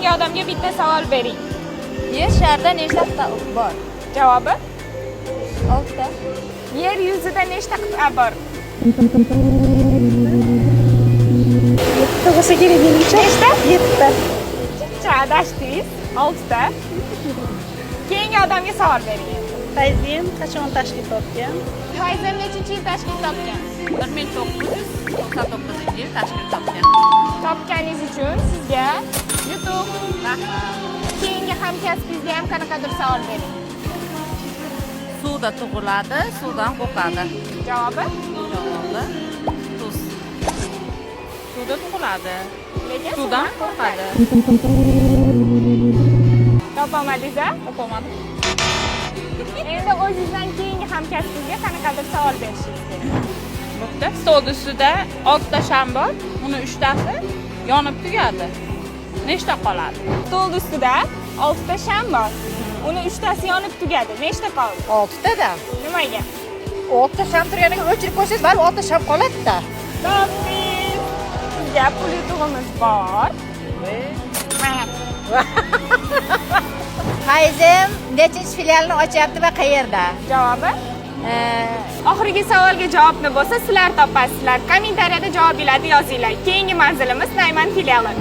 Keyingi odamga bitta savol bering. Yer sharda nechta qit'a bor? Javobi? 6 ta. Yer yuzida nechta qit'a bor? 7 bo'lsa kerak menimcha. Nechta? 7 ta. Adashdingiz. 6 ta. Keyingi odamga savol bering. Tayzim qachon tashkil topgan? Tayzim nechinchi yil tashkil topgan? 1999-yil tashkil topgan. Topganingiz uchun sizga yutuq. Rahmat. Keyingi hamkasbingizga ham qanaqadir savol bering. Suvda tug'iladi, suvdan qo'rqadi. Javobi? Javobi tuz. Suvda tug'iladi, Lekin suvdan qo'rqadi. Topolmadingiz-a? Topolmadim. Endi o'zingizdan keyingi hamkasbingizga qanaqadir savol berishingiz kerak. Bitta stol ustida 6 ta sham bor, uni 3 tasi yonib tugadi. Nechta qoladi? Stol ustida 6 ta sham bor. Uni 3 tasi yonib tugadi. Nechta qoldi? 6 ta da. Nimaga? 6 ta sham turganiga o'chirib qo'ysangiz, baribir 6 ta sham qoladi-da. Topdingiz. Sizga pul yutug'imiz bor. Mana. Tayzim nechinchi filialni ochyapti va qayerda? Javobi? Oxirgi savolga javobni bo'lsa sizlar topasizlar. Kommentariyada javobinglarni yozinglar. Keyingi manzilimiz Nayman filiali.